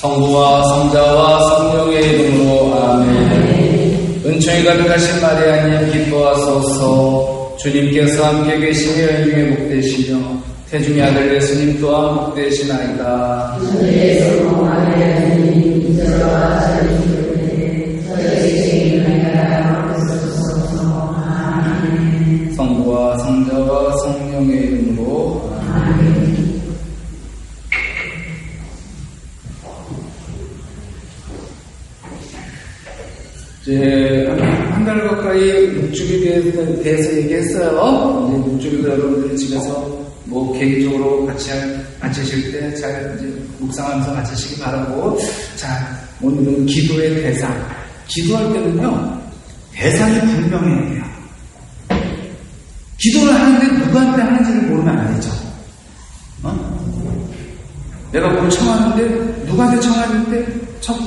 성부와 성자와 성령의 이름으로 아멘. 은총이 가득하신 마리아님 기뻐하소서. 주님께서 함께 계시며 연중에 복되시며 태중의 아들 예수님 또한 복되시나이다. 주님께서 마리아님 인자와 자유주의 저희 죄인을 갚으소서. 아멘. 성부와 성자와 성령의 이름으로 아멘. 이제 한 달 가까이 묵주기에 대해서 얘기했어요. 이제 묵주기도 여러분들이 집에서 뭐 개인적으로 같이 마치실 때 잘 이제 묵상하면서 마치시기 바라고. 자, 오늘은 기도의 대상. 기도할 때는요, 대상이 분명해야 돼요. 기도를 하는데 누구한테 하는지를 모르면 안 되죠. 내가 뭘 청하는데 누구한테 청하는데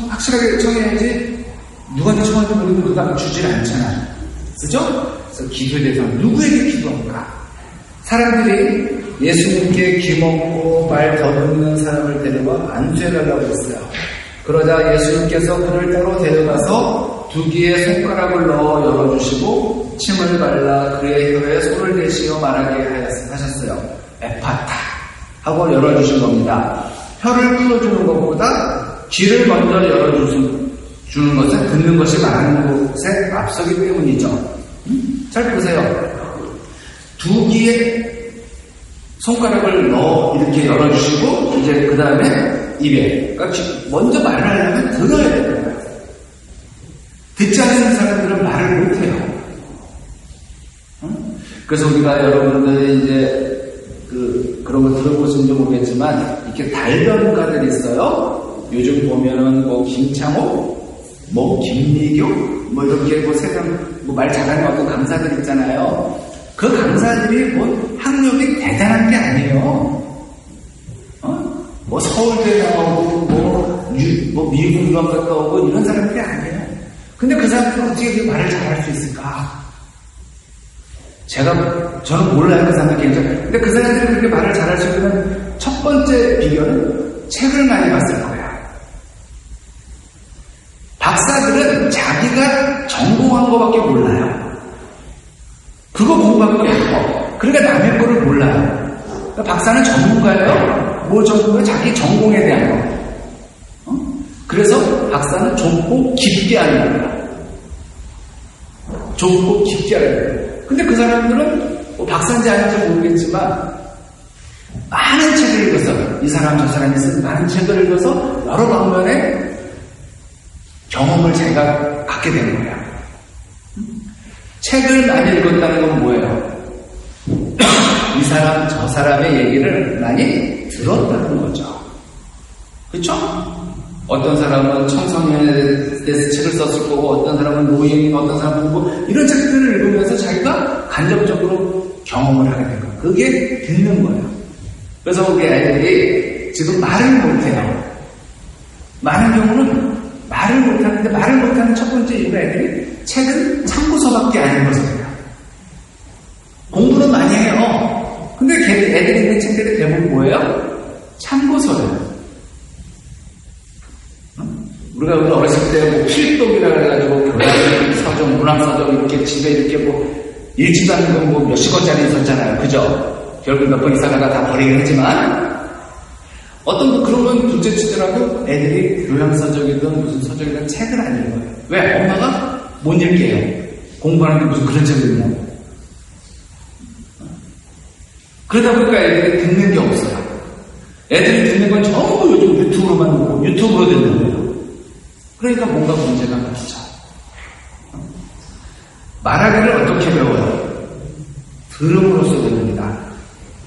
확실하게 청해야지. 누구한테 청하는지 모르면 누가 주질 않잖아요. 그죠? 그래서 기도에 대해서 누구에게 기도할까? 사람들이 예수님께 귀먹고 말 더듬는 사람을 데려와 안수해달라고 했어요. 그러자 예수님께서 그를 따로 데려가서 두 개의 손가락을 넣어 열어주시고 침을 발라 그의 혀에 손을 대시어 말하게 하셨어요. 에파타 하고 열어주신 겁니다. 혀를 풀어주는 것보다 귀를 먼저 주는 것은 듣는 것이 말하는 것에 앞서기 때문이죠. 잘 보세요. 두 개의 손가락을 넣어 이렇게 열어주시고 이제 그 다음에 입에, 그러니까 먼저 말을 하려면 들어야 돼요. 듣지 않는 사람들은 말을 못해요. 그래서 우리가 여러분들이 이제 그런 거 들어보신지 모르겠지만 이렇게 달변가들이 있어요. 요즘 보면은 뭐 김창호, 뭐 김미교, 뭐 이렇게 뭐 세상 뭐 말 잘하는 어떤 강사들 있잖아요. 그 강사들이 뭐 학력이 대단한 게 아니에요. 뭐 서울대 나오고 뭐 미국 유학 갔다 오고 이런 사람들이 아니에요. 근데 그 사람들은 어떻게 말을 잘할 수 있을까? 저는 몰라요, 그 사람들 개인적으로. 근데 그 사람들이 그렇게 말을 잘할 수 있는 첫 번째 비결은 책을 많이 봤을 거야. 박사들은 자기가 전공한 거밖에 몰라요. 그거 공부하는 게 예뻐. 그러니까 남의 거를 몰라요. 그러니까 박사는 전문가예요. 뭐 전문가? 자기 전공에 대한 거. 그래서 박사는 좁고 깊게 하는 거야. 좁고 깊게 하는 거야. 근데 그 사람들은 뭐 박사인지 아닌지 모르겠지만 많은 책을 읽어서 이 사람 저 사람이 쓴 많은 책을 읽어서 여러 방면의 경험을 제가 갖게 되는 거야. 책을 많이 읽었다는 건 뭐예요? 이 사람 저 사람의 얘기를 많이 들었다는 거죠. 그렇죠? 어떤 사람은 청소년에 대해서 책을 썼을 거고 어떤 사람은 노인, 어떤 사람은 뭐 이런 책들을 읽으면서 자기가 간접적으로 경험을 하게 된 거예요. 그게 듣는 거예요. 그래서 우리 아이들이 지금 말을 못해요. 많은 경우는 말을 못하는데 말을 못하는 첫 번째 이유가 애들이 책은 참고서밖에 안 읽어서요. 공부는 많이 해요. 근데 애들이 읽는 책들이 대부분 뭐예요? 참고서예요. 우리가 어렸을 때 뭐 필독이라 그래가지고 교양 서적, 문학 서적 이렇게 집에 이렇게 뭐 읽지도 않는 건 뭐 몇십 권짜리 있었잖아요. 그죠? 결국 몇 번 이상하다 다 버리긴 하지만 어떤 그런 건 둘째 치더라도 애들이 교양 서적이든 무슨 서적이든 책을 안 읽어요. 왜? 엄마가 못 읽게 해요. 공부하는데 무슨 그런 책을 읽냐고. 그러다 보니까 애들이 듣는 게 없어요. 애들이 듣는 건 전부 요즘 유튜브로만 듣고 유튜브로 듣는 거예요. 그러니까 뭔가 문제가 생기죠. 말하기를 어떻게 배워요? 들음으로써 배웁니다.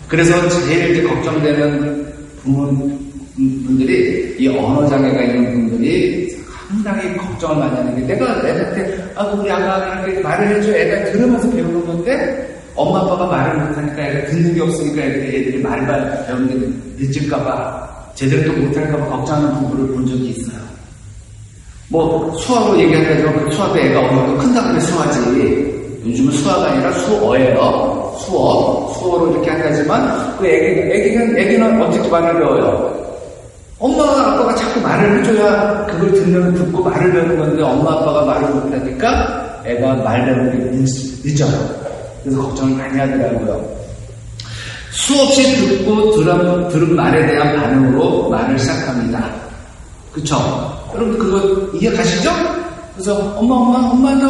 그래서 제일 이제 걱정되는 부모분들이 이 언어장애가 있는 분들이 상당히 걱정을 많이 하는 게 내가 애한테 우리 아가 그렇게 말을 해줘 애가 들으면서 배우는 건데 엄마 아빠가 말을 못하니까 애가 듣는 게 없으니까 애들이 말을 배우는 게 늦을까봐 제대로 또 못할까봐 걱정하는 부부를 본 적이 있어요. 뭐 수화로 얘기하자면 그 수화도 애가 어느 정도 큰다고 그래 수화지. 요즘은 수화가 아니라 수어예요. 수어로 이렇게 한다지만 그 애기는 어떻게 말을 배워요? 엄마와 아빠가 자꾸 말을 해줘야 그걸 듣고 말을 배우는 건데 엄마 아빠가 말을 못하니까 애가 말 배우는 게 늦어요. 그래서 걱정을 많이 하더라고요. 수없이 듣고 들은 말에 대한 반응으로 말을 시작합니다. 그쵸? 여러분 그거 이해가시죠? 그래서 엄마한테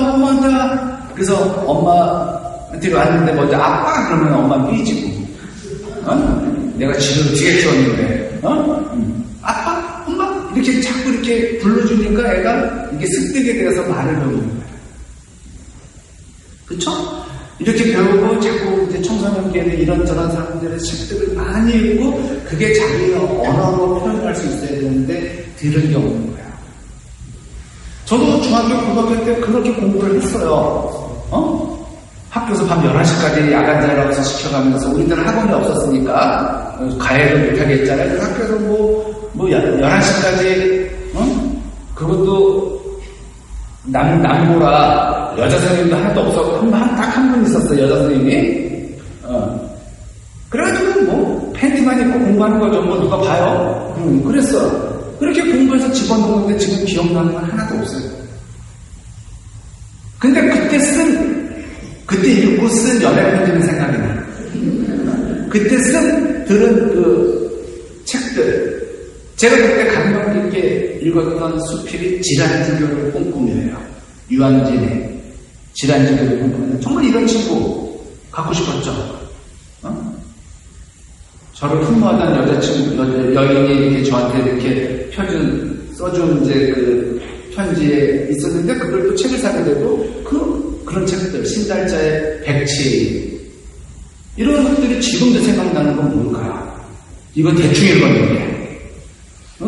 그래서 엄마한테 왔는데 먼저 아빠 그러면 엄마 삐지고 내가 지금 뒤에 키웠는데 아빠? 엄마? 이렇게 자꾸 이렇게 불러주니까 애가 이게 습득에 대해서 말을 배우는 거예요. 그쵸? 이렇게 배우고 자꾸 이제 청소년기에는 이런저런 사람들의 습득을 많이 읽고 그게 자기의 언어로 표현할 수 있어야 되는데 들은 게 없는 거야. 저도 중학교, 고등학교 때 그렇게 공부를 했어요. 학교에서 밤 11시까지 야간자율학습 시켜가면서 우리 때는 학원이 없었으니까 가해를 못하게 했잖아요. 그래서 학교에서 뭐 11시까지 그것도 남보라 여자 선생님도 하나도 없었고 딱 한 분 있었어요. 여자 선생님이 그래가지고 뭐 팬티만 입고 공부하는 거죠. 뭐 누가 봐요. 그랬어요. 그렇게 공부해서 집어넣은 건데 지금 기억나는 건 하나도 없어요. 근데 그때 읽고 쓴 연애편지는 생각이 나요. 그때 들은 그 책들. 제가 그때 감명 깊게 읽었던 수필이 질환지교를 꿈꾸며요. 유한진의 질환지교를 꿈꾸며. 정말 이런 친구 갖고 싶었죠. 저를 흠모하던 여인이 이렇게 저한테 이렇게 써준 이제 그 편지에 있었는데 그걸 또 책을 사게 되고 그런 책들, 신달자의 백치 이런 것들이 지금도 생각나는 건 뭘까요? 이건 대충 읽었는데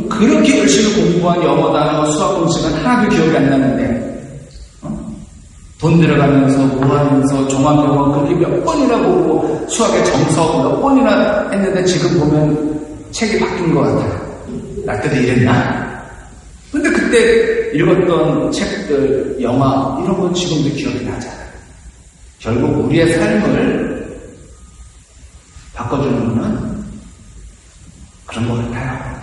그렇게 열심히 공부한 영어 단어, 수학 공식은 하나도 기억이 안 나는데 돈 들어가면서 뭐 하면서 종합영어 그렇게 몇 번이나 보고 수학의 정석 몇 번이나 했는데 지금 보면 책이 바뀐 것 같아요. 나 때도 이랬나? 근데 그때 읽었던 책들, 영화 이런 건 지금도 기억이 나잖아요. 결국 우리의 삶을 바꿔주는 거는 그런 것 같아요.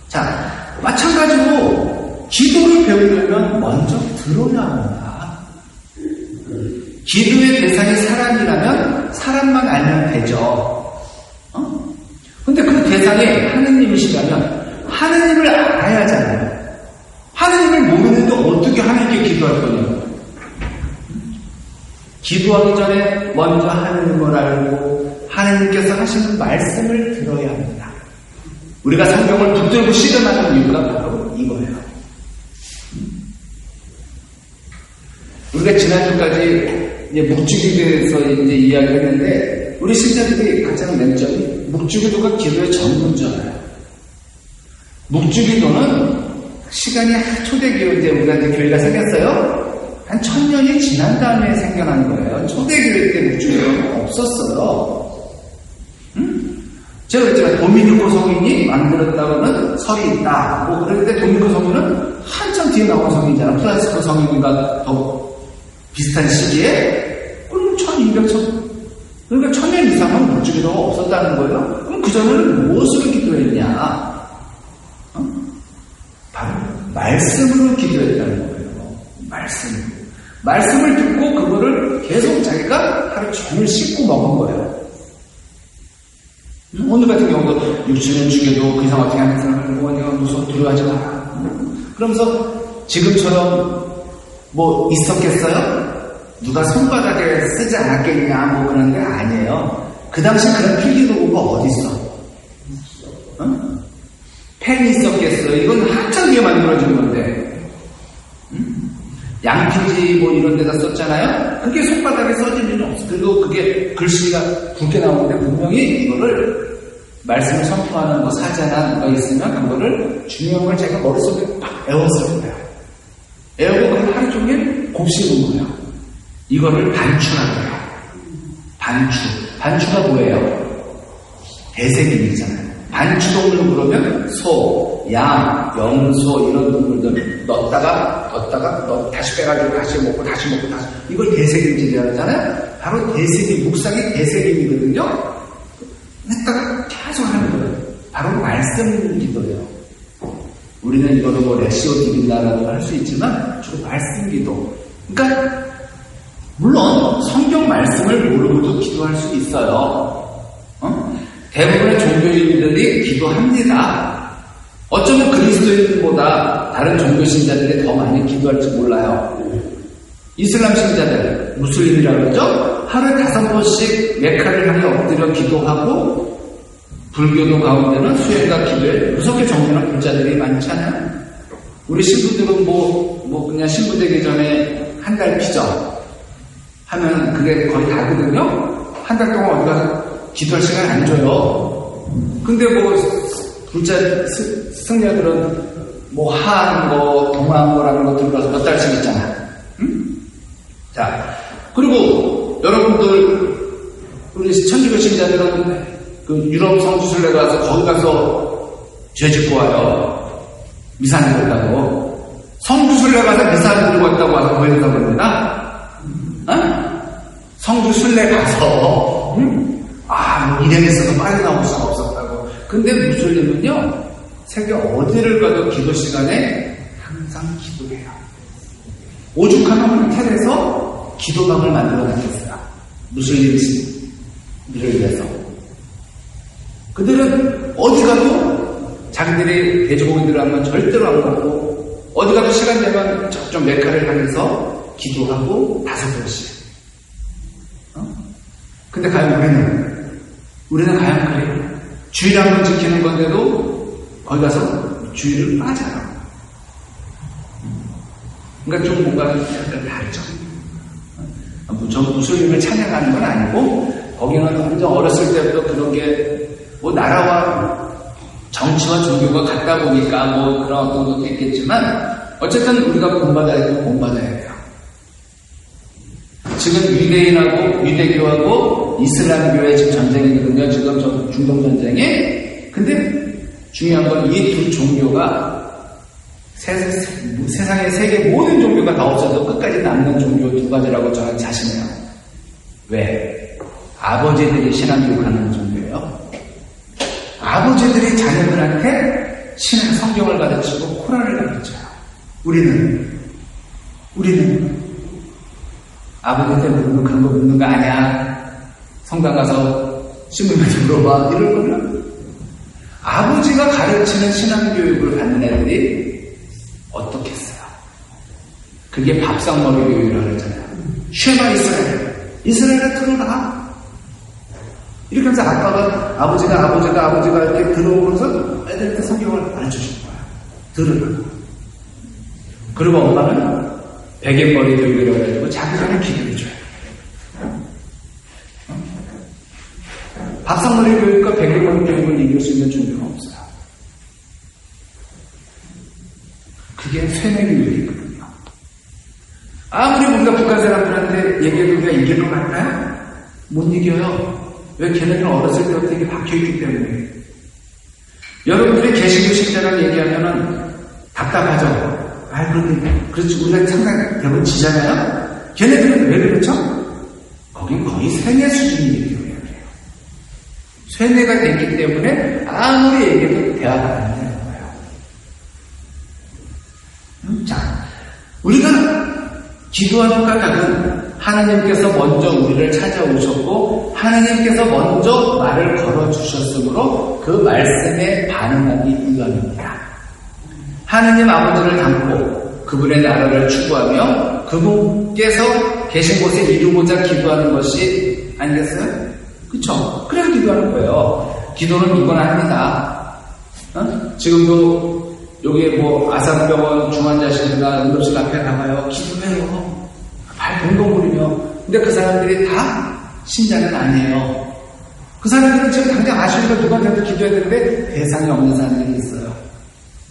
자, 마찬가지로 기도를 배우려면 먼저 들어야 합니다. 기도의 대상이 사람이라면 사람만 알면 되죠. 근데 그 대상이 하느님이시라면 하느님을 알아야 하잖아요. 하느님을 모르는데 어떻게 하느님께 기도할 거냐고. 기도하기 전에 먼저 하느님을 알고 하느님께서 하시는 말씀을 들어야 합니다. 우리가 성경을 붙들고 씨름하는 이유가 바로 이거예요. 우리가 지난주까지 묵주기에 대해서 이야기를 했는데, 우리 신자들이 가장 맹점이 묵주기도가 기도의 전문자예요. 묵주기도는 시간이 초대교회 때 우리가 이제 교회가 생겼어요. 한 1000년이 지난 다음에 생겨난 거예요. 초대교회 때 묵주기도는 없었어요. 제가 그랬잖아요. 도미니코 성인이 만들었다고는 설이 있다. 뭐 그런데 도미니코 성인은 한참 뒤에 나온 성인이잖아. 프란시스코 성인과 더 비슷한 시기에 그럼 1200년 그러니까 1000년 이상은 묵주기도가 없었다는 거예요. 그럼 그전에는 무엇으로 기도했냐? 바로 말씀으로 기도했다는 거예요. 말씀을 듣고 그거를 계속 자기가 하루 종일 씹고 먹은 거예요. 오늘 같은 경우도 육신은 죽여도 그 이상 어떻게 하는 사람을 내가 무서워 두려워하지 마라. 그러면서 지금처럼 뭐 있었겠어요? 누가 손바닥에 쓰지 않았겠냐 뭐 그런 게 아니에요. 그 당시 그런 필기도구가 어디 있어? 펜이 있었겠어요? 이건 한참 뒤에 만들어진 건데. 양피지 뭐 이런 데다 썼잖아요? 그게 손바닥에 써질 일은 없어. 그리고 그게 글씨가 굵게 나오는데 분명히 이거를 말씀을 선포하는 뭐 사자나 뭐가 있으면 그거를 중요한 걸 제가 머릿속에 팍 애웠을 거예요. 애우고 그걸 하루 종일 곱씹은 거예요. 이거를 반추라고 해요. 반추가 뭐예요? 대세균이잖아요. 반추동물 그러면 소, 양, 염소 이런 동물들 넣었다가 다시 빼가지고 다시 먹고 다시 이걸 대세균질이라고 하잖아요. 바로 대세균, 묵상이 대세균이거든요. 했다가 계속 하는 거예요. 바로 말씀 기도예요. 우리는 이거를 뭐 렉시오 디빈나라고 할 수 있지만 주로 말씀 기도. 그러니까 물론 성경 말씀을 모르고도 기도할 수 있어요. 대부분의 종교인들이 기도합니다. 어쩌면 그리스도인보다 다른 종교 신자들이 더 많이 기도할지 몰라요. 이슬람 신자들, 무슬림이라고 그러죠? 하루에 5번씩 메카를 향해 엎드려 기도하고, 불교도 가운데는 수행과 기도에 무섭게 정진한 불자들이 많잖아요. 우리 신부들은 그냥 신부 되기 전에 한 달 피죠. 하면 그게 거의 다거든요. 한 달 동안 어디 가서 기도할 시간 안 줘요. 근데 불자 승려들은 하한 거, 동한 거라는 거 들어가서 몇 달씩 있잖아. 응? 자, 그리고 여러분들, 우리 천주교 신자들은 그 유럽 성지순례 가서 거기 가서 죄 짓고 와요. 미사 안 드렸다고. 성지순례 가서 미사 안 드리고 왔다고 와서 보여준다고 합니다. 성지순례 가서, 일행이 있어서 빨리 나올 수가 없었다고. 근데 무슬림은요, 세계 어디를 가도 기도 시간에 항상 기도해요. 오죽하면 호텔에서 기도방을 만들어 놨겠어요. 무슬림들을 위해서. 그들은 어디 가도 자기들이 돼지고기들을 하면 절대로 안 가고, 어디 가도 시간 되면 저쪽 메카를 향해서 기도하고 5번씩. 근데 과연 우리는 과연 그래요? 주일 한 번 지키는 건데도 거기 가서 주일을 빠져요. 그러니까 좀 뭔가 약간 다르죠. 저 무슬림을 찬양하는 건 아니고, 거기는 완전 어렸을 때부터 그런 게 나라와 정치와 종교가 같다 보니까 그런 어떤 것도 있겠지만, 어쨌든 우리가 본받아야 되면 본받아야 돼요. 지금 유대교하고 이슬람교의 지금 전쟁이거든요. 지금 저 중동 전쟁이. 근데 중요한 건 이 두 종교가 세상의 세계 모든 종교가 다 없어도 끝까지 남는 종교 2가지라고 저는 자신해요. 왜? 아버지들이 신앙교육하는 종교예요. 아버지들이 자녀들한테 신앙 성경을 가르치고 코란을 가르쳐요. 우리는 아버지한테 묻는 그런 거 묻는 거 아니야. 성당 가서 신부님한테 물어봐. 이럴 거면 아버지가 가르치는 신앙교육을 받는 애들이 어떻겠어요? 그게 밥상머리 교육이라고 그러잖아요. 쉐마 이스라엘에 들어가. 이렇게 하면서 아버지가 이렇게 들어오면서 애들한테 성경을 가르쳐주는 거야. 들으라고. 그리고 엄마는 베갯머리 교육이라고 해가지고 자기가 기도해줘요. 밥상머리 교육과 베갯머리 교육을 이길 수 있는 종교가 없어요. 그게 쇠뇌 교육이거든요. 아무리 우리가 북한 사람들한테 얘기해도 우리가 이길 것 같나요? 못 이겨요. 왜? 걔네들은 어렸을 때부터 이게 박혀있기 때문에. 여러분들이 개신교 신자라고 얘기하면은 답답하죠? 그렇지. 우리가 상당히 대부분 지잖아요? 걔네들은 왜 그렇죠? 거긴 거의 세뇌 수준이기 때문에 그래요. 세뇌가 됐기 때문에 아무리 얘기해도 대화가 안 되는 거예요. 자, 우리가 기도하는 까닭은 하나님께서 먼저 우리를 찾아오셨고 하나님께서 먼저 말을 걸어주셨으므로 그 말씀에 반응하기 위함입니다. 하나님 아버지를 닮고 그분의 나라를 추구하며 그분께서 계신 곳에 이루고자 기도하는 것이 아니겠어요? 그쵸? 그래야 기도하는 거예요. 기도는 누구나 합니다. 지금도 여기 아산병원 중환자실이나 응급실 앞에 가봐요. 기도해요. 발 동동 부리며. 근데 그 사람들이 다 신자는 아니에요. 그 사람들은 지금 당장 아쉬우니까 누구한테도 기도해야 되는데 대상이 없는 사람들이 있어요.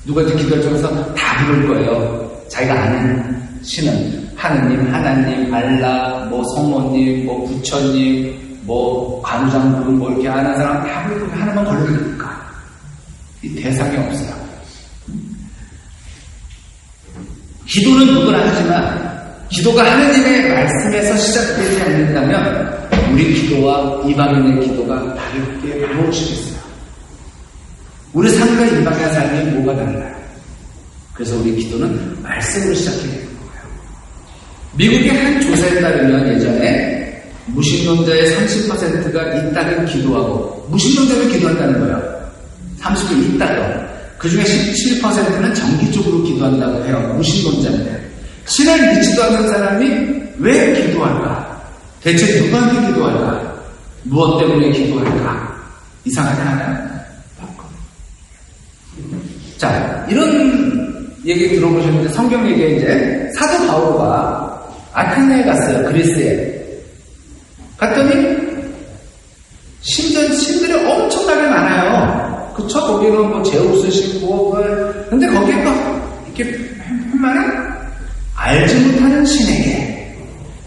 누구한테 기도를 통해서 다 부를 거예요. 자기가 아는 신은 하느님, 하나님, 알라, 성모님, 부처님, 관우장군, 이렇게 아는 사람 다 부르고 하나만 걸려드니까 이 대상이 없어요. 기도는 누구나 하지만 기도가 하느님의 말씀에서 시작되지 않는다면 우리 기도와 이방인의 기도가 다를 게 무엇이겠어요? 우리 삶과 이방인의 삶이 뭐가 달라요? 그래서 우리 기도는 말씀으로 시작해야 되는 거예요. 미국의 한 조사에 따르면 예전에 무신론자의 30%가 있다는 기도하고, 무신론자는 기도한다는 거예요. 30% 있다요. 그 중에 17%는 정기적으로 기도한다고 해요. 무신론자인데. 신을 믿지도 않는 사람이 왜 기도할까? 대체 누구한테 기도할까? 무엇 때문에 기도할까? 이상하지 않아요? 자, 이런 얘기 들어보셨는데 성경 얘기에 이제 사도 바울과 아테네에 갔어요. 그리스에. 갔더니 신들이 엄청나게 많아요. 그쵸? 거기는 뭐 제우스 신고, 근데 거기에 또 이렇게 한마는 알지 못하는 신에게,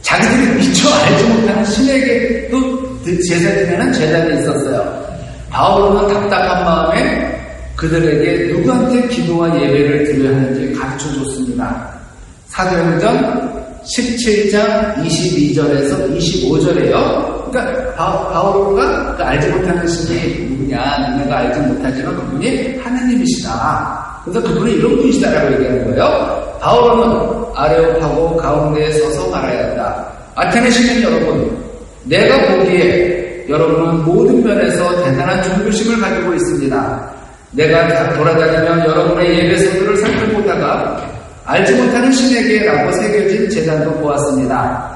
자기들이 미처 알지 못하는 신에게 또 제사 드리는 제단이 있었어요. 바울은 답답한 마음에 그들에게 누구한테 기도와 예배를 드려야 하는지 가르쳐줬습니다. 사도행전 17장 22절에서 25절에요. 그러니까 바울가 알지 못하는 신이 누구냐, 내가 알지 못하지만 그분이 하나님이시다. 그래서 그분이 이런 분이시다라고 얘기하는 거예요. 바울은 아레오파고 가운데에 서서 말해야 한다. 아테네 시민 여러분, 내가 보기에 여러분은 모든 면에서 대단한 존귀심을 가지고 있습니다. 내가 돌아다니며 여러분의 예배소들을 살펴보다가 알지 못하는 신에게라고 새겨진 제단도 보았습니다.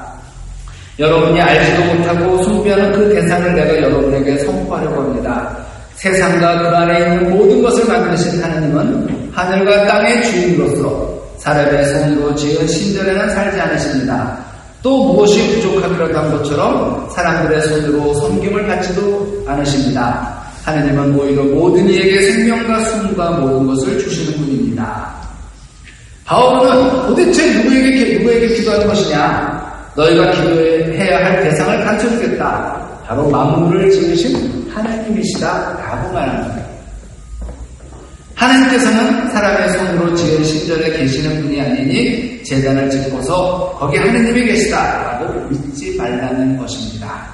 여러분이 알지도 못하고 숭배하는 그 대상을 내가 여러분에게 선포하려고 합니다. 세상과 그 안에 있는 모든 것을 만드신 하나님은 하늘과 땅의 주인으로서 사람의 손으로 지은 신전에는 살지 않으십니다. 또 무엇이 부족하기라도 한 것처럼 사람들의 손으로 섬김을 받지도 않으십니다. 하나님은 오히려 모든 이에게 생명과 숨과 모든 것을 주시는 분입니다. 바울은 도대체 누구에게 기도하는 것이냐? 너희가 기도해야 할 대상을 가르쳐주겠다. 바로 만물을 지으신 하나님이시다 라고 말합니다. 하나님께서는 사람의 손으로 지은 신전에 계시는 분이 아니니 제단을 짓고서 거기 하나님이 계시다 라고 믿지 말라는 것입니다.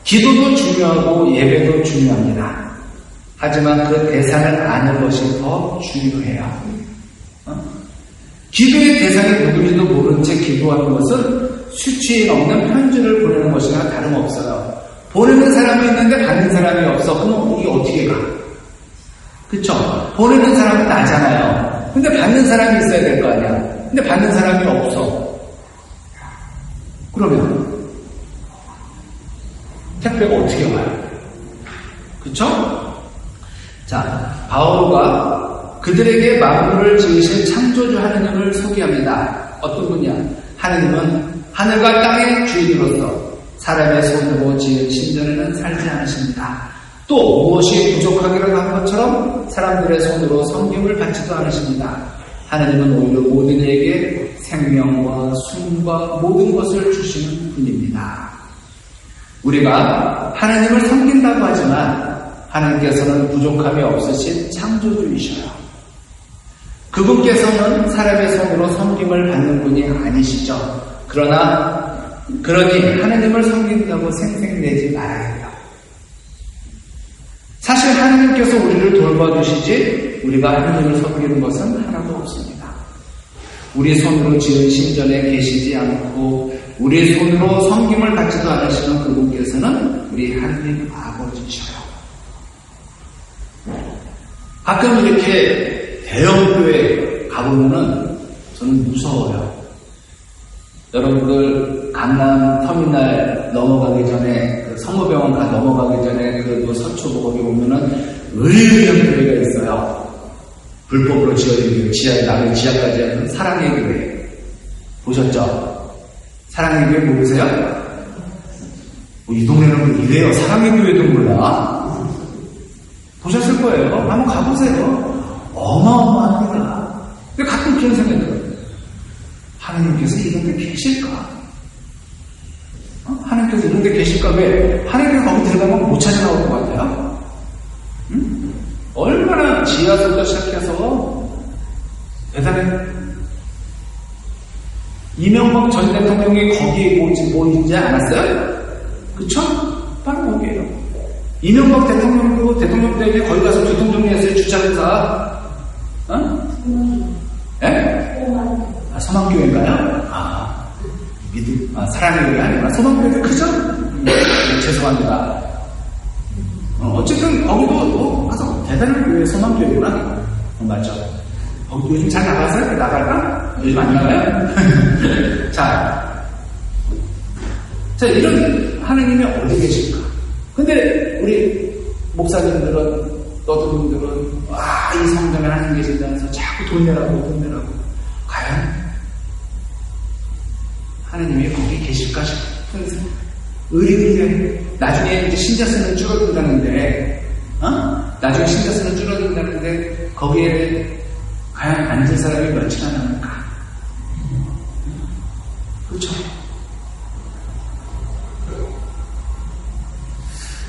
기도도 중요하고 예배도 중요합니다. 하지만 그 대상을 아는 것이 더 중요해요. 기도의 대상이 누군지도 모른 채 기도하는 것은 수치에 없는 편지를 보내는 것이나 다름없어요. 보내는 사람이 있는데 받는 사람이 없어. 그럼 이게 어떻게 가? 그쵸? 보내는 사람은 나잖아요. 근데 받는 사람이 있어야 될 거 아니야. 근데 받는 사람이 없어. 그러면 택배가 어떻게 와요? 그쵸? 자, 바울과 그들에게 만물을 지으신 창조주 하나님을 소개합니다. 어떤 분이야? 하나님은 하늘과 땅의 주인으로서 사람의 손으로 지은 신전에는 살지 않으십니다. 또 무엇이 부족하기라도 한 것처럼 사람들의 손으로 섬김을 받지도 않으십니다. 하나님은 오히려 모든 이에게 생명과 숨과 모든 것을 주시는 분입니다. 우리가 하나님을 섬긴다고 하지만 하나님께서는 부족함이 없으신 창조주이셔요. 그분께서는 사람의 손으로 섬김을 받는 분이 아니시죠. 그러니 하나님을 섬긴다고 생색내지 말아야 해요. 사실 하나님께서 우리를 돌봐주시지 우리가 하나님을 섬기는 것은 하나도 없습니다. 우리 손으로 지은 신전에 계시지 않고 우리 손으로 섬김을 받지도 않으시는 그분께서는 우리 하나님 아버지셔요. 가끔 이렇게 대형교회 가보면은 저는 무서워요. 여러분들 강남 터미널 넘어가기 전에 그 성모병원 넘어가기 전에 그 서초보 거기 보면은 의외의 교회가 있어요. 불법으로 지어진 교회, 남의 지하까지 하는 사랑의 교회 보셨죠? 사랑의 교회 모르세요? 이 동네는 이래요. 사랑의 교회도 몰라. 보셨을 거예요. 한번 가보세요. 어마어마합니다. 근데 가끔 그런 생각이 들어요. 하나님께서 이런 데 계실까? 하나님께서 이런 데 계실까? 왜? 하나님께서 거기 들어가면 못 찾아 나올 것 같아요? 얼마나 지하부터 시작해서 대단해. 이명박 전 대통령이 거기에 뭐 있지 않았어요? 그쵸? 바로 거기에요. 이명박 대통령도 대통령 때문에 거기 가서 교통정리했어요. 주차공사. 예? 서망교회인가요? 사랑의 교회 아니구나. 서망교회 크죠? 죄송합니다. 어쨌든 거기도 가서 대단한 교회 서망교회구나. 맞죠? 요즘 잘 나가서요? 나갈까? 요즘 안 나가요? 자, 이런 하나님이 어디 계실까? 근데 우리 목사님들은, 너도분들은, 이 성전에 하나님 계신다면서 자꾸 돈 내라고. 과연 하나님이 거기 계실까 싶은 의리의리. 나중에 이제 신자 수는 줄어든다는데, 나중에 신자 수는 줄어든다는데, 거기에 과연 앉은 사람이 몇이나 남을까? 그렇죠?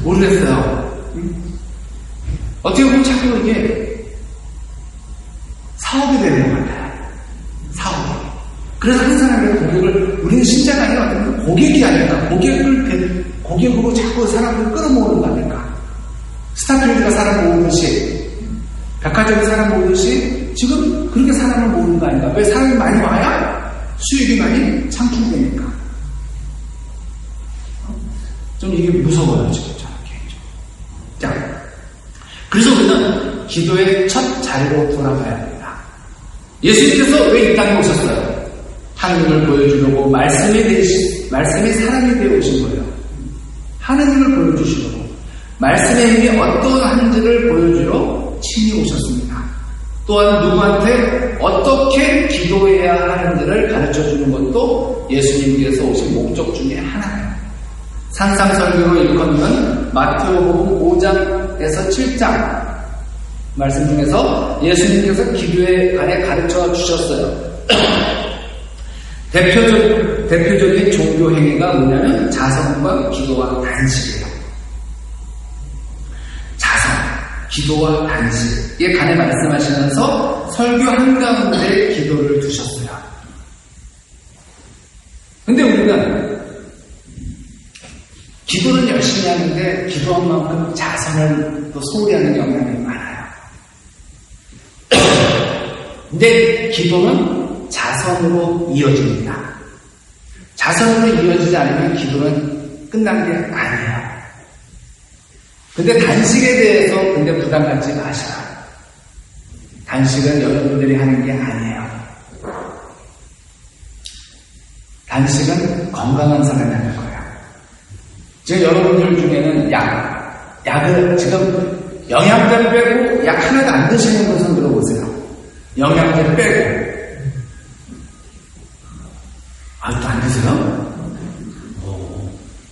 모르겠어요. 어떻게 보면 자꾸 이게 사업이 되는 것 같아요. 사업이. 그래서 한 사람의 고객을, 우리는 신자가 아니라 어떤 고객이 아닐까? 고객으로 자꾸 사람을 끌어모으는 거 아닐까? 스타필드가 사람 모으듯이, 백화점이 사람 모으듯이 지금 그렇게 사람을 모으는 거 아닌가? 왜 사람이 많이 와야 수익이 많이 창출되니까. 좀 이게 무서워요, 지금 저는 개인적으로. 자, 그래서 우리는 기도의 첫 자리로 돌아가야 합니다. 예수님께서 왜 이 땅에 오셨어요? 하나님을 보여주려고 말씀이 사람이 되어 오신 거예요. 하나님을 보여주시려고. 말씀의 힘이 어떠한지를 보여주러 친히 오셨습니다. 또한 누구한테 어떻게 기도해야 하는지를 가르쳐주는 것도 예수님께서 오신 목적 중에 하나예요. 산상설교로 일컫는 마태복음 5장에서 7장 말씀 중에서 예수님께서 기도에 관해 가르쳐 주셨어요. 대표적인 종교 행위가 뭐냐면 자성과 기도와 단식이에요. 자성, 기도와 단식에 관해 말씀하시면서 설교 한가운데 기도를 두셨어요. 근데 우리는 기도는 열심히 하는데 기도한 만큼 자성을 또 소홀히 하는 경향이 많아요. 근데 기도는 자성으로 이어집니다. 자성으로 이어지지 않으면 기도는 끝난 게 아니에요. 근데 단식에 대해서 부담 갖지 마셔요. 단식은 여러분들이 하는 게 아니에요. 단식은 건강한 사람이 하는 거예요. 지금 여러분들 중에는 약을 지금 영양제를 빼고 약 하나도 안 드시는 분은 들어보세요. 영양제를 빼고. 아직도 안 드세요?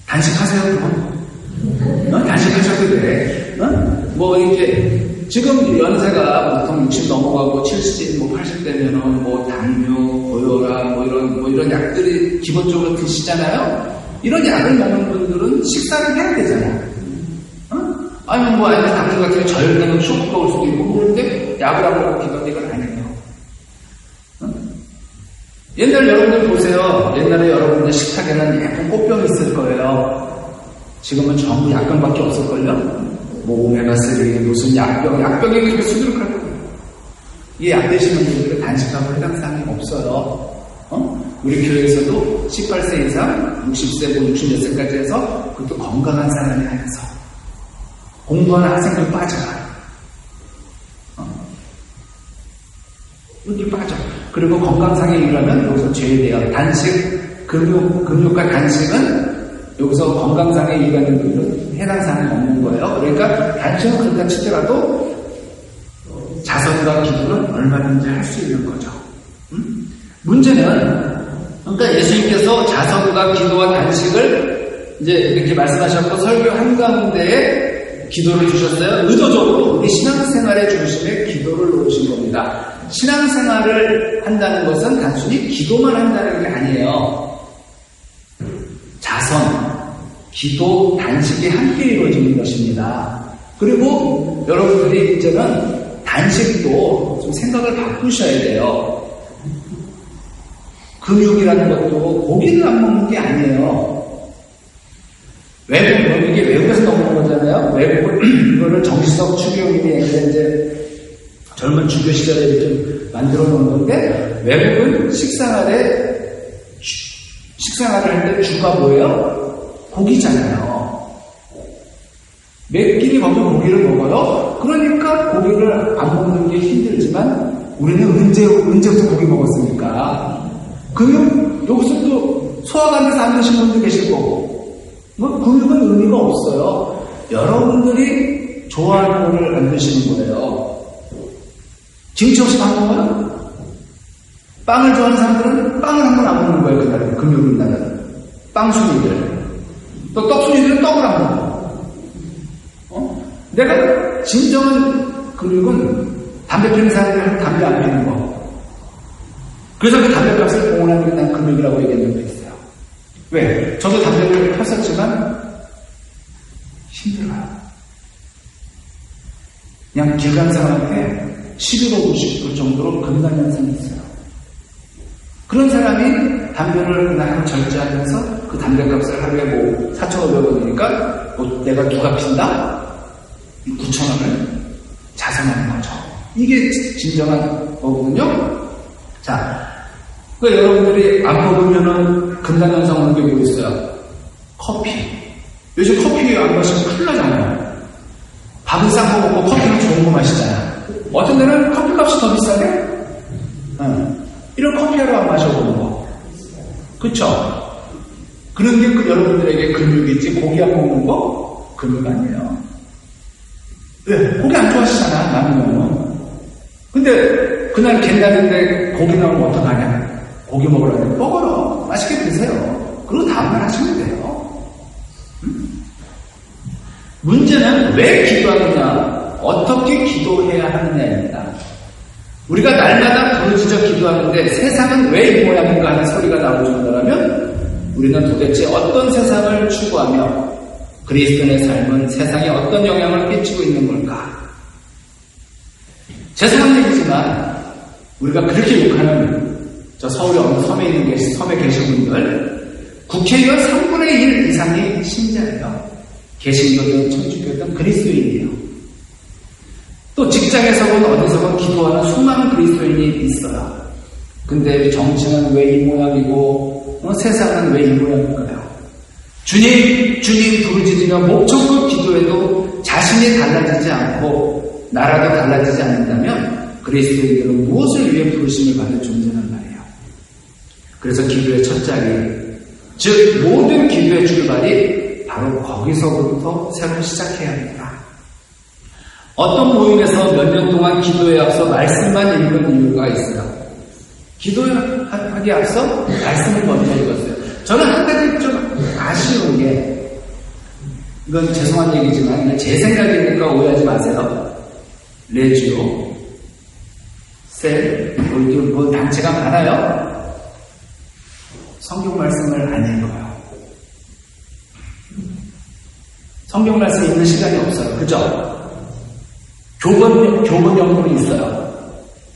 단식하세요, 그럼. 단식하셔도 돼. 이렇게, 지금 연세가 보통 60 넘어가고 70, 80 되면은 당뇨, 고혈압, 이런 약들이 기본적으로 드시잖아요? 이런 약을 먹는 분들은 식사를 해야 되잖아요. 아니면 당뇨 같은 경우 저혈당은 쇼크가 올 수도 있고, 그런데 약을 안 먹고 기도하는 이건 아니에요. 옛날 여러분들 보세요. 옛날에 여러분들 식탁에는 예쁜 꽃병이 있을 거예요. 지금은 전부 약병밖에 없을걸요? 오메가3, 무슨 약병이 그렇게 수두룩할 거예요. 이 약 드시는 분들은 단식하고 해당 사항이 없어요. 우리 교회에서도 18세 이상, 60세, 60몇 세까지 해서 그것도 건강한 사람이 하면서 공부하는 학생들 빠져요. 여기 빠져. 그리고 건강상에 이르면 여기서 제외돼요. 단식, 금욕과 단식은 여기서 건강상에 이르는 분들은 해당 사항이 없는 거예요. 그러니까 단식은 그렇다 치더라도 자성과 기도는 얼마든지 할 수 있는 거죠. 문제는 그러니까 예수님께서 자성과 기도와 단식을 이제 이렇게 말씀하셨고 설교 한가운데에 기도를 주셨어요. 의도적으로 우리 신앙생활의 중심에 기도를 놓으신 겁니다. 신앙생활을 한다는 것은 단순히 기도만 한다는 게 아니에요. 자성, 기도, 단식이 함께 이루어지는 것입니다. 그리고 여러분들이 이제는 단식도 좀 생각을 바꾸셔야 돼요. 금육이라는 것도 고기를 안 먹는 게 아니에요. 이게 외국에서 먹는 그러잖아요. 외국은 이거를 정시석 추기용님이 이제 젊은 주교 시절에 좀 만들어 놓은 건데, 외국은 식생활을 할 때 주가 뭐예요? 고기잖아요. 몇 끼리 거기서 고기를 먹어요. 그러니까 고기를 안 먹는 게 힘들지만 우리는 언제부터 고기 먹었습니까? 그러면 여기서 또 소화가 안 돼서 안 드신 분도 계실 거고, 뭐 근육은 의미가 없어요. 여러분들이 좋아하는 거를 안 드시는 거예요. 김치 없이 밥 먹어요? 빵을 좋아하는 사람들은 빵을 한 번 안 먹는 거예요. 그날은, 금요일 날은. 빵순이들. 또 떡순이들은 떡을 안 먹어. 내가 진정한 근육은 담배 피우는 사람들은 담배 안 피우는 거. 그래서 그 담배값을 공헌하는 게 난 근육이라고 얘기한 적도 있어요. 왜? 저도 담배를 폈었지만 힘들어요. 그냥 길 가는 사람한테 11호 90그 정도로 금단현상이 있어요. 그런 사람이 담배를 그날 하루 절제하면서 그 담배값을 하루에 뭐 4,500원이니까 뭐 내가 누가 핀다? 9,000원을 자산하는 거죠. 이게 진정한 거거든요. 자, 여러분들이 안 먹으면은 금단현상 오는 게 뭐 있어요? 커피. 요즘 커피 안 마시면 큰일 나잖아요. 밥은 싼 거 먹고 커피는 좋은 거 마시잖아요. 어떤 데는 커피 값이 더 비싸네? 이런 커피 하러 안 마셔보는 거. 그쵸? 그런 게 여러분들에게 근육이지, 고기 안 먹는 거? 근육 아니에요. 왜? 고기 안 좋아하시잖아, 남으면은. 근데 그날 갯날인데 고기 나오면 어떡하냐? 고기 먹으라면 먹어라. 맛있게 드세요. 그리고 다음날 하시면 돼요. 문제는 왜 기도하느냐, 어떻게 기도해야 하느냐입니다. 우리가 날마다 부르짖어 기도하는데 세상은 왜 이 모양인가 하는 소리가 나올 정도라면 우리는 도대체 어떤 세상을 추구하며 그리스도인의 삶은 세상에 어떤 영향을 끼치고 있는 걸까? 죄송한 얘기지만 우리가 그렇게 욕하는 저 서울의 어느 섬에 계신 분들, 국회의원 3분의 1 이상이 신자예요. 개신교든 천주교든 그리스도인이에요. 또 직장에서건 어디서건 기도하는 수많은 그리스도인이 있어요. 근데 정치는 왜 이 모양이고 세상은 왜 이 모양일까요? 주님 부르짖으며 목청껏 기도해도 자신이 달라지지 않고 나라도 달라지지 않는다면 그리스도인들은 무엇을 위해 부르심을 받을 존재란 말이에요. 그래서 기도의 첫 자리, 즉 모든 기도의 출발이 바로 거기서부터 새로 시작해야 합니다. 어떤 모임에서 몇 년 동안 기도에 앞서 말씀만 읽은 이유가 있어요. 기도하기에 앞서 말씀을 먼저 읽었어요. 저는 한 가지 좀 아쉬운 게, 이건 죄송한 얘기지만 제 생각이니까 오해하지 마세요. 레지오, 셀, 뭐 단체가 많아요. 성경 말씀을 안 읽어요. 성경 말씀 읽는 시간이 없어요. 그죠? 교본 연구는 있어요.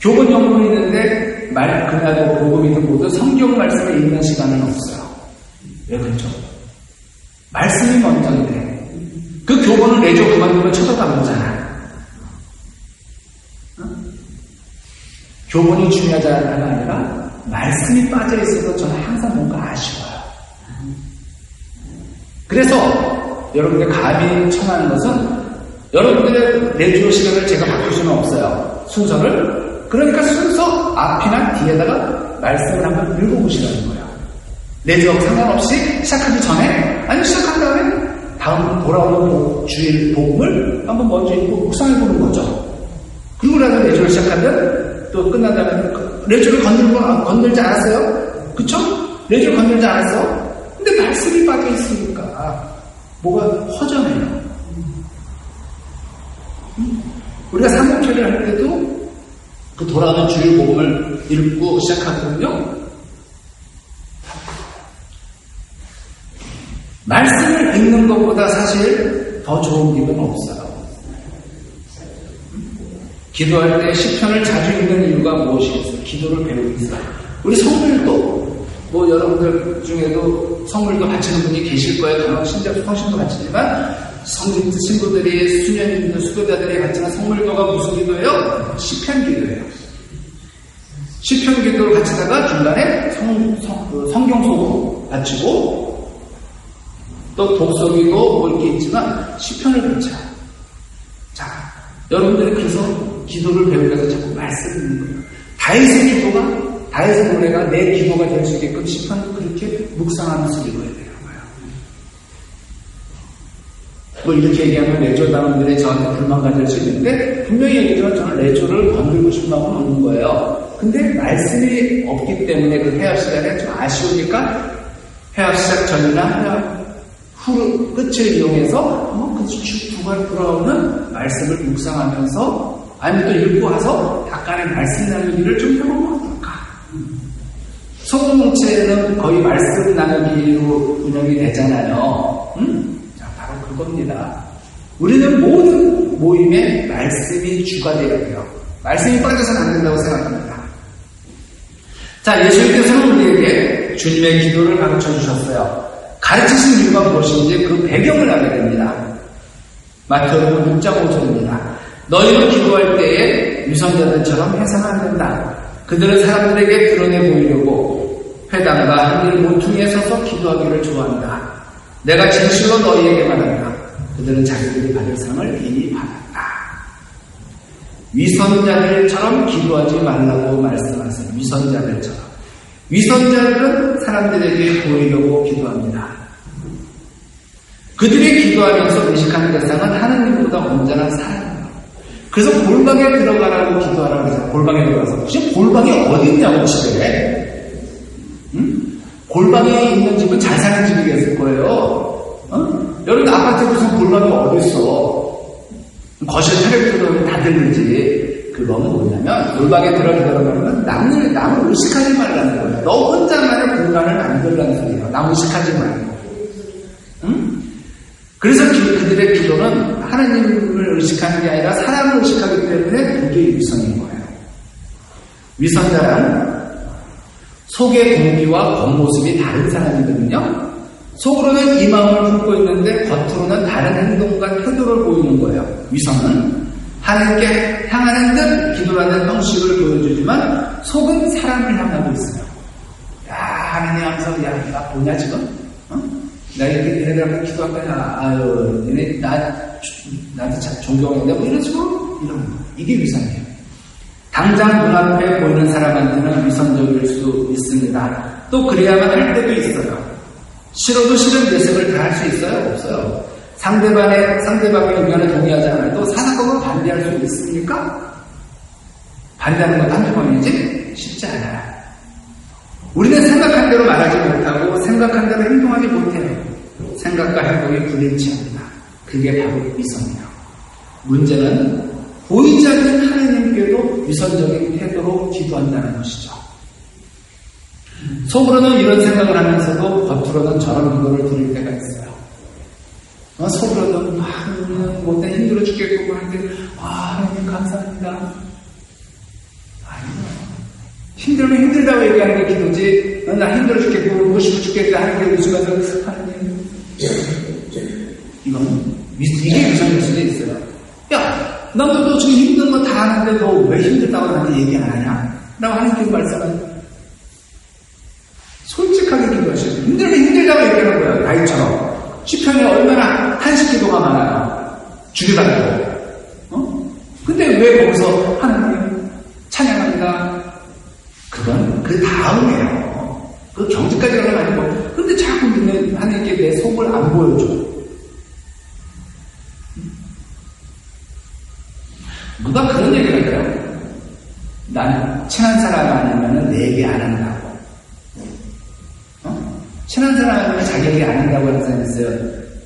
교본 연구는 있는데 그날도 복음이든 뭐든 성경 말씀을 읽는 시간은 없어요. 왜 그렇죠? 말씀이 먼저인데 그 교본을 내줘 그만두면 쳐다도 안 보잖아. 교본이 중요하지 않은 아니라 말씀이 빠져 있어서 저는 항상 뭔가 아쉬워요. 그래서 여러분들 감히 청하는 것은 여러분들의 내주어 시간을 제가 바꿀 수는 없어요. 순서를. 그러니까 순서 앞이나 뒤에다가 말씀을 한번 읽어보시라는 거예요. 내주어 상관없이 시작하기 전에, 아니 시작한 다음에 다음 돌아오는 주일 복음을 한번 먼저 읽고 묵상해보는 거죠. 그리고 나서 내주를 시작하면 또 끝난 다음에 내주를 건들지 않았어요? 그쵸? 내주를 건들지 않았어? 근데 말씀이 빠져있으니까 뭐가 허전해요. 우리가 삼복절을 할 때도 그 돌아오는 주일 복음을 읽고 시작하거든요. 말씀을 읽는 것보다 사실 더 좋은 기분은 없어요. 기도할 때 시편을 자주 읽는 이유가 무엇이겠어요? 기도를 배우기 위해서. 우리 성물도 뭐 여러분들 중에도 성물도 바치는 분이 계실 거예요. 간혹 성신도 바치지만 성직 신부들이 수녀님들 수도자들이 바치는 성물교가 무슨 기도예요? 시편 기도예요. 시편 기도를 바치다가 중간에 성경 소금 바치고 또 독서기도 뭐 이렇게 있지만 시편을 바쳐. 자, 여러분들이 그래서 기도를 배우면서 자꾸 말씀 듣는 거예요. 다윗의 기도가, 다윗의 노래가 내 기도가 될 수 있게끔 시편을 그렇게 묵상하면서 읽어야 돼요. 뭐 이렇게 얘기하면 레조당원들이 저한테 불만 가질 수 있는데 분명히 얘기하면 저는 레조를 건들고 싶은 마음은 없는 거예요. 근데 말씀이 없기 때문에 그 회합 시간에 좀 아쉬우니까 회합 시작 전이나 회합 후 끝을 이용해서 그 주간 돌아오는 말씀을 묵상하면서 아니면 또 읽고 와서 약간의 말씀 나누기를 좀 해보면 어떨까? 소금뭉치에는 거의 말씀 나누기로 운영이 되잖아요. 바로 그겁니다. 우리는 모든 모임에 말씀이 주가 되어야 돼요. 말씀이 빠져서는 안 된다고 생각합니다. 자, 예수님께서는 우리에게 주님의 기도를 가르쳐 주셨어요. 가르치신 이유가 무엇인지 그 배경을 알게 됩니다. 마태복음 6장 5절입니다. 너희는 기도할 때에 위선자들처럼 해서는 안 된다. 그들은 사람들에게 드러내 보이려고 회당과 하늘 모퉁이에 서서 기도하기를 좋아한다. 내가 진실로 너희에게 말한다. 그들은 자기들이 받을 상을 이미 받았다. 위선자들처럼 기도하지 말라고 말씀하세요. 위선자들처럼. 위선자들은 사람들에게 보이려고 기도합니다. 그들이 기도하면서 의식하는 대상은 하느님보다 온전한 사람이에요. 그래서 골방에 들어가라고 기도하라고 해서 골방에 들어가서 혹시 골방이 어디 있냐고 집에 골방에 있는 집은 잘 사는 집이겠을 거예요. 여러분 아파트에 무슨 골방이 어디 있어? 거실 테레비 들어오면 다 들리지. 그거는 뭐냐면 골방에 들어가면 남을 의식하지 말라는 거예요. 너 혼자만의 공간을 만들라는 소리예요. 남 의식하지 말고. 그래서 그들의 기도는 하나님을 의식하는 게 아니라 사람을 의식하기 때문에 그게 위선인 거예요. 위선자란 속의 공기와 겉모습이 다른 사람이거든요. 속으로는 이 마음을 품고 있는데 겉으로는 다른 행동과 태도를 보이는 거예요. 위선은 하나님께 향하는 듯 기도하는 형식을 보여주지만 속은 사람을 향하고 있어요. 야, 하나님 하면서 야, 나 보냐 지금? 나 이렇게 얘네들 앞에 기도할 거야. 아유, 얘네 나한테 참 존경하는데 뭐 이런 식으로 이런 거. 이게 위선이에요. 당장 눈앞에 보이는 사람한테는 위선적일 수 있습니다. 또 그래야만 할 때도 있어요. 싫어도 싫은 내색을 다 할 수 있어요? 없어요. 상대방의 의견에 동의하지 않아도 사사건을 반대할 수 있습니까? 반대하는 건 한두 번이지 쉽지 않아요. 우리는 생각한 대로 말하지 못하고 생각한 대로 행동하지 못해요. 생각과 행동이 불일치합니다. 그게 바로 위선이에요. 문제는 보이지 않는 하나님께도 위선적인 태도로 기도한다는 것이죠. 속으로는 이런 생각을 하면서도 겉으로는 저런 기도를 드릴 때가 있어요. 속으로는 하나님 못해 힘들어 죽겠고 하는데 하나님 감사합니다. 아니요. 힘들면 힘들다고 얘기하는 게 기도지. 나 힘들어 죽겠고 먹고 싶어 죽겠다 하는 게 웃으면서 하나님 이게 위선일 수도 있어요. 야, 너 지금 힘든 거 다 하는데 너 왜 힘들다고 나한테 얘기 안 하냐? 라고 하나님께 말씀은 솔직하게 기도하셔야 돼요. 힘들면 힘들다고 얘기하는 거예요. 다윗처럼. 시편에 얼마나 한식 기도가 많아요. 주기받고. 근데 왜 거기서 하나님 찬양합니다. 그건 그 다음이에요. 그 경지까지 가는 거 아니고. 근데 자꾸 우리는 하나님께 내 속을 안 보여줘. 누가 그런 얘기를 해요? 난 친한 사람 아니면 내 얘기 안 한다고. 친한 사람 아니면 자기 얘기 안 한다고 하는 사람이 있어요.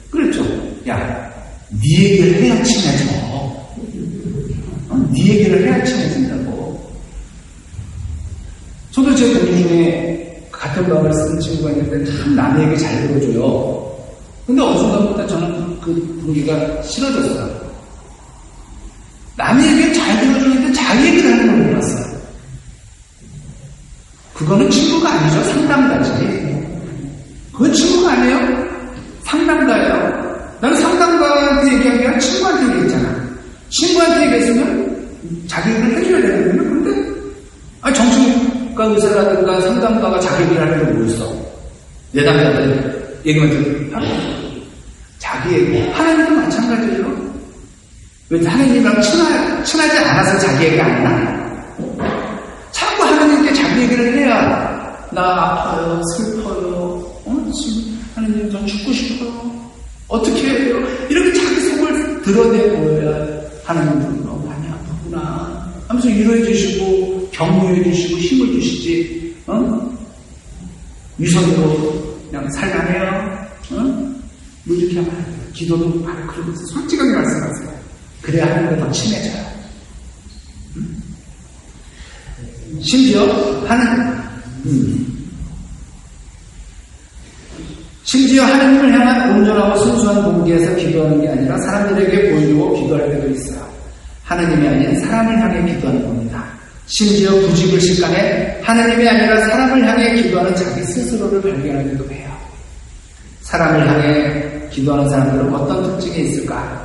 그렇죠. 야, 네 얘기를 해야 친해져. 네 얘기를 해야 친해진다고. 저도 제 동기 중에 같은 방을 쓰는 친구가 있는데 참 남의 얘기 잘 들어줘요. 근데 어느 순간부터 저는 그 분위기가 싫어졌어요. 남의 얘기를 잘 들어주는데 자기 얘기를 하는 걸 몰랐어요. 그거는 친구가 아니죠. 상담가지. 그건 친구가 아니에요. 상담가예요. 나는 상담가한테 부모한테 얘기한 게 아니라 친구한테 얘기했잖아. 친구한테 얘기했으면 자기 얘기를 해줘야 되는데, 근데 정신과 의사라든가 상담가가 자기 얘기를 하는 줄 모르겠어. 내담자들 얘기만 들으면 자기 얘기. 하나님도 마찬가지예요. 왜 하나님이랑 친하지 않아서 자기 얘기 안 하나? 자꾸 하나님께 자기 얘기를 해야 나 아파요, 슬퍼요, 하나님 저 죽고 싶어요. 어떻게 해요? 이렇게 자기 속을 드러내보여야 하나님도 너무 많이 아프구나 하면서 위로해 주시고 격려해 주시고 힘을 주시지. 위선으로 그냥 살라네요. 뭐 이렇게 하면 안 돼요. 기도도 바로 그러면서 솔직하게 말씀하세요. 그래야 하나님과 더 친해져요. 심지어 하나님을 향한 온전하고 순수한 동기에서 기도하는 게 아니라 사람들에게 보이려고 기도할 때도 있어요. 하나님이 아닌 사람을 향해 기도하는 겁니다. 심지어 구직을 시간에 하나님이 아니라 사람을 향해 기도하는 자기 스스로를 발견하기도 해요. 사람을 향해 기도하는 사람들은 어떤 특징이 있을까?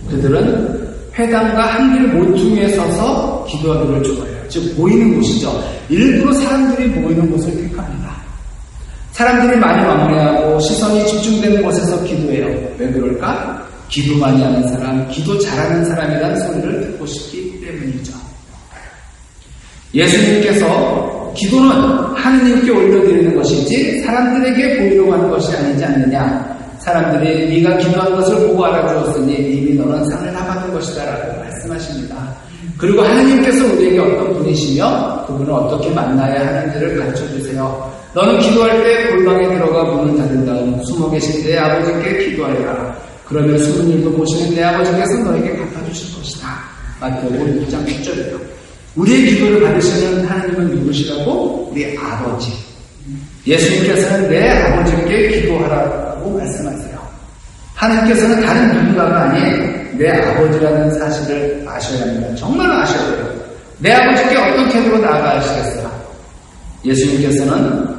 그들은 회당과 한길 모퉁이에 서서 기도하기를 좋아해요. 즉 모이는 곳이죠. 일부러 사람들이 모이는 곳을 택합니다. 사람들이 많이 왕래하고 시선이 집중되는 곳에서 기도해요. 왜 그럴까? 기도 많이 하는 사람, 기도 잘하는 사람이라는 소리를 듣고 싶기 때문이죠. 예수님께서 기도는 하느님께 올려드리는 것이지 사람들에게 보이려고 하는 것이 아니지 않느냐. 사람들이 네가 기도한 것을 보고 알아주었으니 이미 너는 상을 다 받은 것이다 라고 말씀하십니다. 그리고 하나님께서 우리에게 어떤 분이시며 그분을 어떻게 만나야 하는지를 가르쳐주세요. 너는 기도할 때 골방에 들어가 문을 닫은 다음 숨어 계신 내 아버지께 기도하여라. 그러면 숨은 일도 보시는 내 아버지께서 너에게 갚아주실 것이다. 마태복음 6장 10절이요. 우리의 기도를 받으시는 하나님은 누구시라고? 우리 아버지. 예수님께서는 내 아버지께 기도하라고 말씀하세요. 하나님께서는 다른 누군가가 아닌 내 아버지라는 사실을 아셔야 합니다. 정말 아셔야 돼요. 내 아버지께 어떤 태도로 나아가시겠어요? 예수님께서는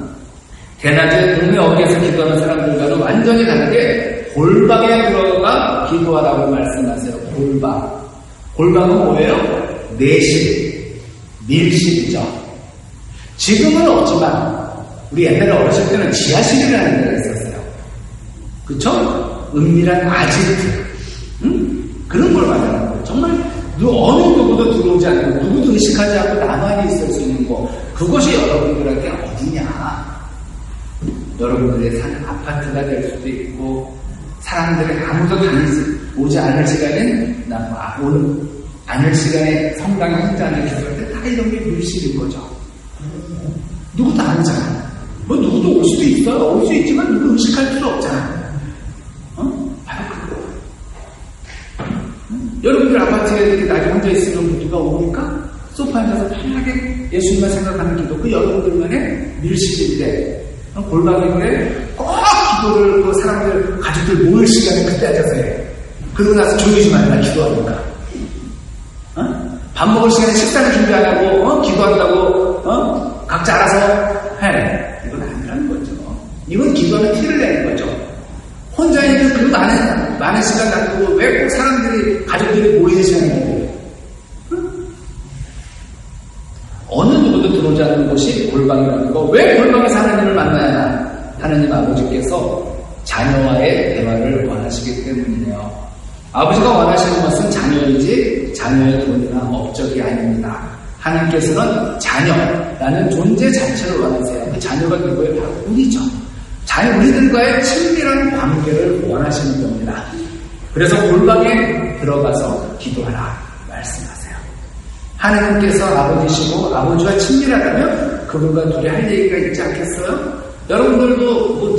대낮에 동네 어귀에서 기도하는 사람들과는 완전히 다르게 골방에 들어가 기도하라고 말씀하세요. 골방은 뭐예요? 내실, 밀실이죠. 지금은 없지만 우리 옛날에 어렸을 때는 지하실이라는 데가 있었어요. 그쵸? 은밀한 아지트. 그런 걸 말하는 거예요. 정말 어느 누구도 들어오지 않고 누구도 의식하지 않고 나만이 있을 수 있는 거. 그것이 여러분들한테 어디냐. 여러분들의 사는 아파트가 될 수도 있고 사람들이 아무도 오지 않을 시간엔 오는 않을 시간에 성당에 혼자 하는 기도할 때 다 이런 게 밀실인 거죠. 누구도 안 오잖아. 뭐 누구도 올 수도 있어요. 올 수 있지만 누구 의식할 필요 없잖아. 바로 그거. 여러분들 아파트에 이렇게 낮에 혼자 있으면 누가 오니까 소파에 앉아서 편하게 예수님만 생각하는 기도. 그 여러분들만의 밀실인데 골방인데 꼭 기도를 그 사람들 가족들 모일 시간에 그때 앉아서 해. 그러고 나서 조용히 좀 하니까 기도하니까. 밥 먹을 시간에 식사를 준비 안 하고 기도한다고 각자 알아서 해. 이건 아니라는 거죠. 이건 기도하는 티를 내는 거죠. 혼자 있는 그 많은 시간 놔두고 왜 꼭 사람들이 가족들이 모이는 시간이 돼요? 어느 누구도 들어오지 않는 곳이 골방이라는 거. 왜 골방에서 하나님을 만나야 하나? 하나님 아버지께서 자녀와의 대화를 원하시기 때문이에요. 아버지가 원하시는 것은 자녀이지 자녀의 돈이나 업적이 아닙니다. 하나님께서는 자녀라는 존재 자체를 원하세요. 그 자녀가 누구예요? 바로 우리죠. 우리들과의 친밀한 관계를 원하시는 겁니다. 그래서 골방에 들어가서 기도하라 말씀하세요. 하나님께서 아버지시고 아버지와 친밀하다면 그분과 둘이 할 얘기가 있지 않겠어요? 여러분들도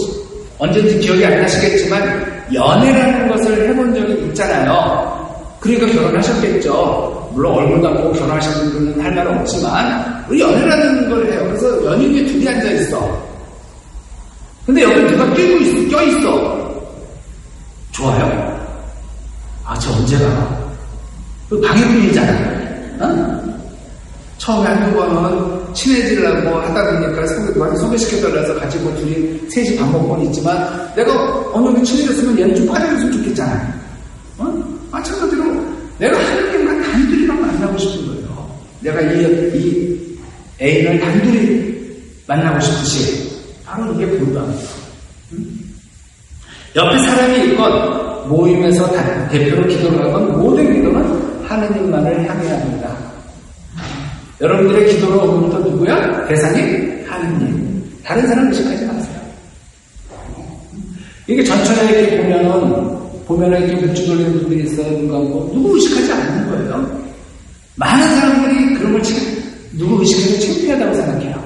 언제든지 기억이 안 나시겠지만 연애라는 것을 해본 적이 있잖아요. 그러니까 결혼하셨겠죠. 물론 얼굴 담고 결혼하시는 분은 할 말은 없지만 우리 연애라는 걸 해요. 그래서 연인이 둘이 앉아있어. 근데 여기 누가 껴있어. 좋아요? 저 언제 가? 그 방해꾼이잖아. 처음에 한두 번은 친해지려고 하다 보니까 누구한테 소개시켜달라서 같이 뭐 둘이 셋이 밥 먹고는 있지만 내가 어느 정도 친해졌으면 얘는 좀 빠져줬으면 좋겠잖아. 마찬가지로 내가 하나님과 단둘이만 만나고 싶은 거예요. 내가 이 애인을 단둘이 만나고 싶듯이 바로 이게 불가능해요. 옆에 사람이 있건 모임에서 대표로 기도를 하건 모든 기도는 하느님만을 향해야 합니다. 여러분들의 기도로 오늘부터 누구야? 대상이 하느님. 다른 사람 의식하지 마세요. 이게 전철에 이렇게 보면은 이렇게 묵주 돌리는 분들이 있어요. 눈 감고. 누구 의식하지 않는 거예요. 많은 사람들이 그런 걸 누구 의식해도 창피하다고 생각해요.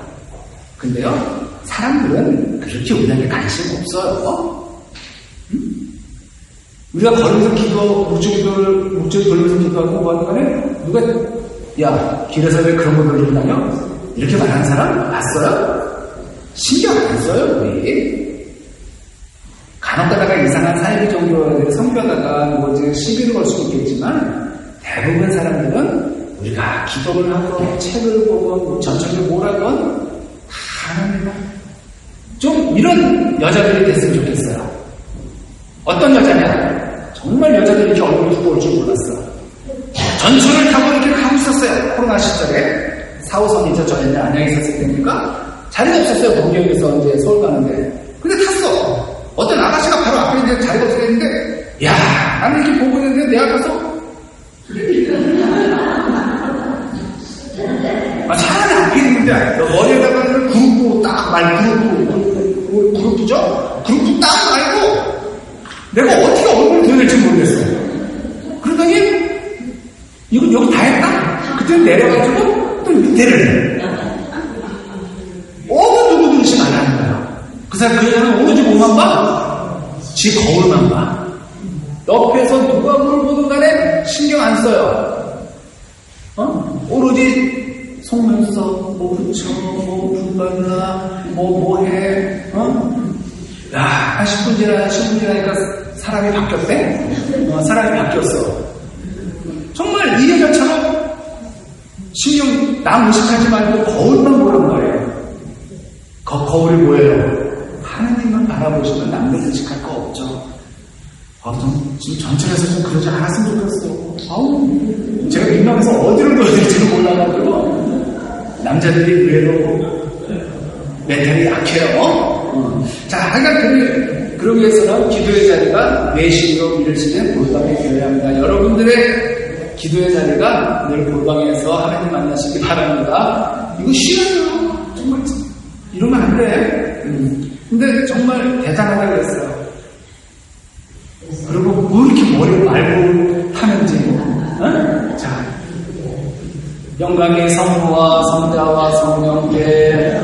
근데요, 사람들은 그렇게 우리한테 관심 없어요. 우리가 걸으면서 묵주 돌리면서 기도하고 뭐 하는 거는 누가, 야, 길에서 왜 그런 거 돌리고 다녀? 이렇게 말하는 사람 봤어요? 신경 안 써요, 우리. 간혹 가다가 이상한 사이비 종교를 섬겨다가 뭐 이제 시비를 걸 수 있겠지만 대부분 사람들은 우리가 기도를 하고 책을 보고 뭐 전철을 뭐라건 하나님은 좀 이런 여자들이 됐으면 좋겠어요. 어떤 여자냐? 정말 여자들이 이렇게 얼굴이 두꺼울 줄 몰랐어. 전철을 타고 이렇게 가고 있었어요. 코로나 시절에 4호선이 저희는 안양에 있었을 때니까 자리가 없었어요. 동경에서 이제 서울 가는데. 근데 탔어. 어떤 아가씨가 바로 앞에 있는데 자리가 없어야 했는데, 야, 나는 이렇게 보고 있는데 내 앞에서 차라리 앞에 있는데 머리에다가 그룹부 딱 그룹부죠? 그룹부 딱 말고 내가 어떻게 얼굴을 보여낼지 모르겠어요. 그러더니 이거 여기 다 했다? 그때는 내려가지고 또 밑에를 어느 누구도 의식 안 하는 거야. 그 여자는 오로지 뭐만 봐? 지 거울만 봐. 옆에서 누가 뭘 보든 간에 신경 안 써요. 오로지 속눈썹, 뭐 붙여, 뭐 불발라, 뭐 해, 야, 한 10분 지나니까 사람이 바뀌었대? 사람이 바뀌었어. 정말 이 여자처럼 신경, 남 의식하지 말고 거울만 보란 말이에요. 거울이 뭐예요? 하나님만 바라보시면 남들 의식할 거 없죠. 지금 전철에서 좀 그러지 않았으면 좋겠어. 제가 민망해서 어디를 둬야 될지를 몰라가지고 남자들이 의외로 멘탈이 약해요. 자, 하여간 그러기 위해서는 기도의 자리가 외식으로 이루어지는 골방이 되어야 합니다. 여러분들의 기도의 자리가 늘 골방에서 하나님 만나시기 바랍니다. 이거 싫어요. 정말 이러면 안 돼. 근데 정말 대단하다 그랬어요. 그리고 뭐 이렇게 머리를 말고 타는지. 자, 영광의 성부와 성자와 성령께